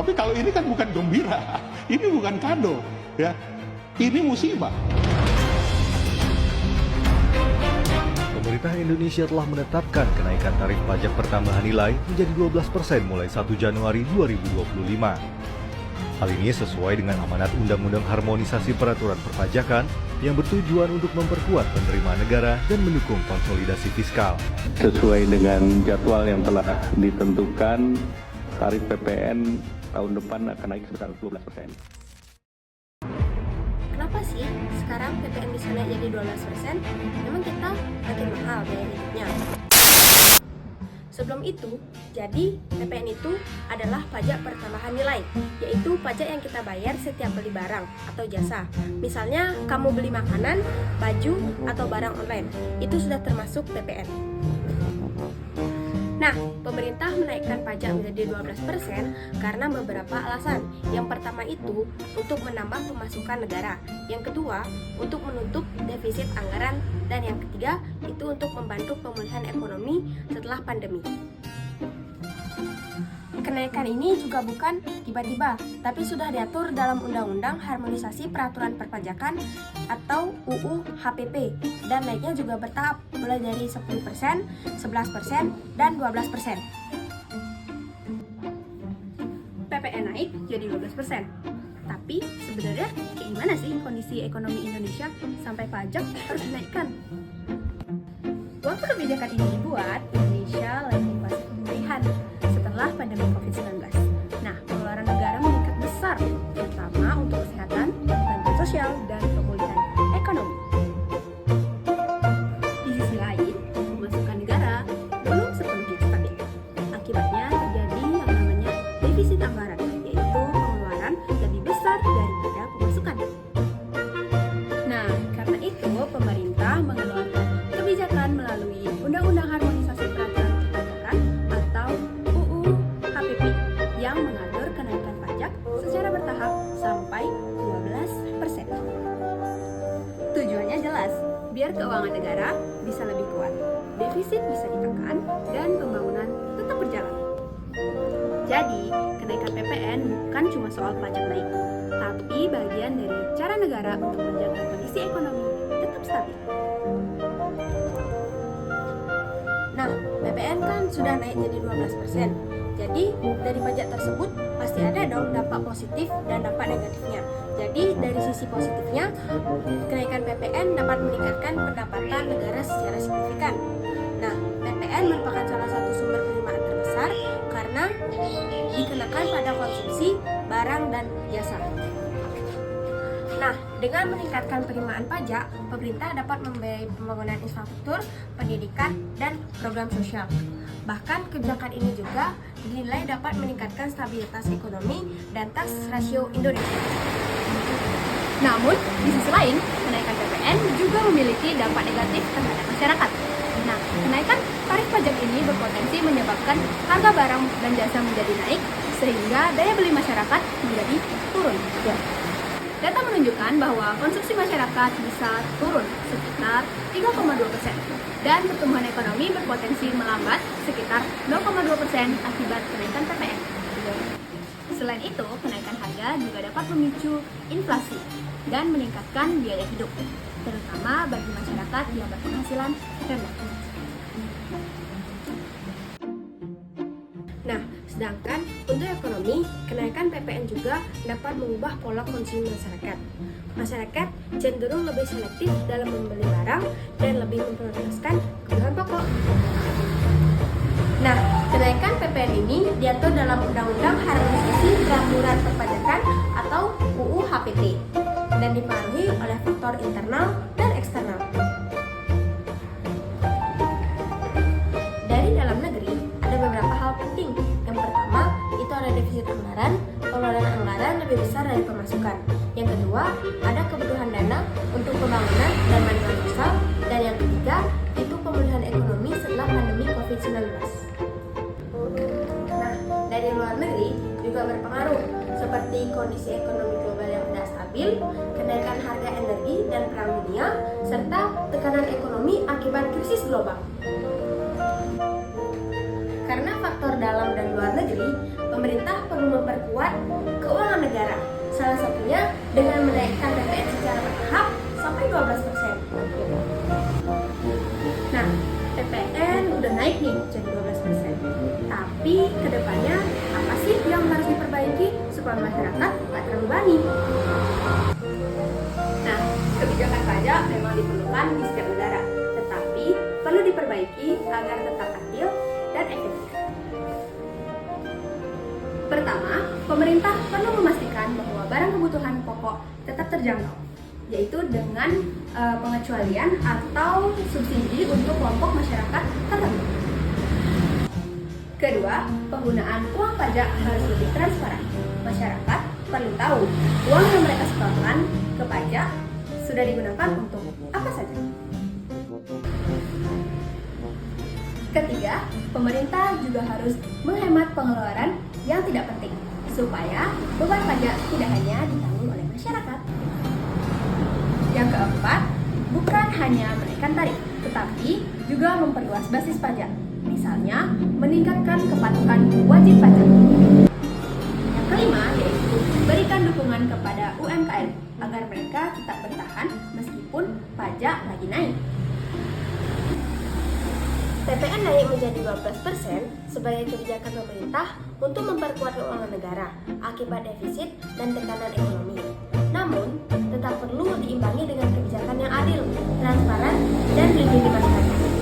Tapi kalau ini kan bukan gembira, ini bukan kado, ya, ini musibah. Pemerintah Indonesia telah menetapkan kenaikan tarif pajak pertambahan nilai menjadi 12% mulai 1 Januari 2025. Hal ini sesuai dengan amanat Undang-Undang Harmonisasi Peraturan Perpajakan yang bertujuan untuk memperkuat penerimaan negara dan mendukung konsolidasi fiskal. Sesuai dengan jadwal yang telah ditentukan, tarif PPN tahun depan akan naik sebesar 12%. Kenapa sih sekarang PPN bisa naik jadi 12%? Memang kita makin mahal biaya hidupnya. Sebelum itu, jadi PPN itu adalah pajak pertambahan nilai, yaitu pajak yang kita bayar setiap beli barang atau jasa. Misalnya, kamu beli makanan, baju, atau barang online, itu sudah termasuk PPN. Nah, pemerintah menaikkan pajak menjadi 12% karena beberapa alasan. Yang pertama itu untuk menambah pemasukan negara. Yang kedua, untuk menutup defisit anggaran. Dan yang ketiga, itu untuk membantu pemulihan ekonomi setelah pandemi. Kenaikan ini juga bukan tiba-tiba, tapi sudah diatur dalam Undang-Undang Harmonisasi Peraturan Perpajakan atau UU HPP, dan naiknya juga bertahap, mulai dari 10%, 11%, dan 12%. PPN naik jadi 12%. Tapi sebenarnya kayak gimana sih kondisi ekonomi Indonesia sampai pajak harus dinaikkan? Waktu kebijakan ini dibuat, Indonesia lagi fase pemulihan setelah pandemi COVID-19. Nah, pengeluaran negara meningkat besar, terutama untuk kesehatan, bantuan sosial, dan pemulihan ekonomi. Di sisi lain, pemasukan negara belum sepenuhnya stabil. Akibatnya terjadi yang namanya defisit anggaran, yaitu pengeluaran lebih besar daripada pemasukan. Nah, karena itu pemerintah mengeluarkan kebijakan melalui Undang-Undang Harmonisasi Peraturan Perpajakan atau UU HPP yang mengatur kenaikan pajak secara bertahap sampai 12%. Tujuannya jelas, biar keuangan negara bisa lebih kuat, defisit bisa ditekan, dan pembangunan tetap berjalan. Jadi, kenaikan PPN bukan cuma soal pajak naik, tapi bagian dari cara negara untuk menjaga kondisi ekonomi tetap stabil. Nah, PPN kan sudah naik jadi 12%. Jadi, dari pajak tersebut pasti ada dong dampak positif dan dampak negatifnya. Jadi, dari sisi positifnya, kenaikan PPN dapat meningkatkan pendapatan negara secara signifikan. Nah, PPN merupakan salah satu sumber penerimaan terbesar karena dikenakan pada konsumsi barang dan jasa. Nah, dengan meningkatkan penerimaan pajak, pemerintah dapat membiayai pembangunan infrastruktur, pendidikan, dan program sosial. Bahkan kebijakan ini juga dinilai dapat meningkatkan stabilitas ekonomi dan tax ratio Indonesia. Namun, di sisi lain, kenaikan PPN juga memiliki dampak negatif terhadap masyarakat. Nah, kenaikan tarif pajak ini berpotensi menyebabkan harga barang dan jasa menjadi naik, sehingga daya beli masyarakat menjadi turun. Data menunjukkan bahwa konsumsi masyarakat bisa turun sekitar 3,2% dan pertumbuhan ekonomi berpotensi melambat sekitar 0,2% akibat kenaikan PPN. Selain itu, kenaikan harga juga dapat memicu inflasi dan meningkatkan biaya hidup, terutama bagi masyarakat yang berpenghasilan rendah. Nah, sedangkan untuk ekonomi, kenaikan PPN juga dapat mengubah pola konsumsi masyarakat. Masyarakat cenderung lebih selektif dalam membeli barang dan lebih memprioritaskan kebutuhan pokok. Nah, kenaikan PPN ini diatur dalam Undang-Undang Harmonisasi Peraturan Perpajakan atau UU HPP dan dipengaruhi oleh faktor internal dan eksternal. Dari dalam negeri, ada beberapa hal penting. Yang pertama, itu ada defisit anggaran, pengeluaran anggaran lebih besar dari pemasukan. Yang kedua, ada kebutuhan dana untuk pembangunan dan bantuan sosial. Dan yang ketiga, itu pemulihan ekonomi setelah pandemi COVID-19. Nah, dari luar negeri juga berpengaruh, seperti kondisi ekonomi global yang tidak stabil, kenaikan harga energi dan perang dunia, serta tekanan ekonomi akibat krisis global. Karena faktor dalam dan luar negeri, pemerintah perlu memperkuat dengan menaikkan PPN secara bertahap sampai 12%. Nah, PPN udah naik nih jadi 12%. Tapi kedepannya apa sih yang harus diperbaiki supaya masyarakat nggak terbebani? Nah, kebijakan pajak memang diperlukan di setiap negara, tetapi perlu diperbaiki agar tetap adil dan efektif. Pertama, pemerintah perlu memastikan bahwa barang kebutuhan pokok tetap terjangkau, yaitu dengan pengecualian atau subsidi untuk kelompok masyarakat tertentu. Kedua, penggunaan uang pajak harus lebih transparan. Masyarakat perlu tahu uang yang mereka setorkan ke pajak sudah digunakan untuk apa saja. Ketiga, pemerintah juga harus menghemat pengeluaran yang tidak penting, supaya beban pajak tidak hanya ditanggung oleh masyarakat. Yang keempat, bukan hanya menaikkan tarif, tetapi juga memperluas basis pajak. Misalnya, meningkatkan kepatuhan wajib pajak. Yang kelima, yaitu berikan dukungan kepada UMKM agar mereka tetap bertahan meskipun pajak lagi naik. PPN naik menjadi 12% sebagai kebijakan pemerintah untuk memperkuat keuangan negara akibat defisit dan tekanan ekonomi. Namun, tetap perlu diimbangi dengan kebijakan yang adil, transparan, dan melindungi masyarakat.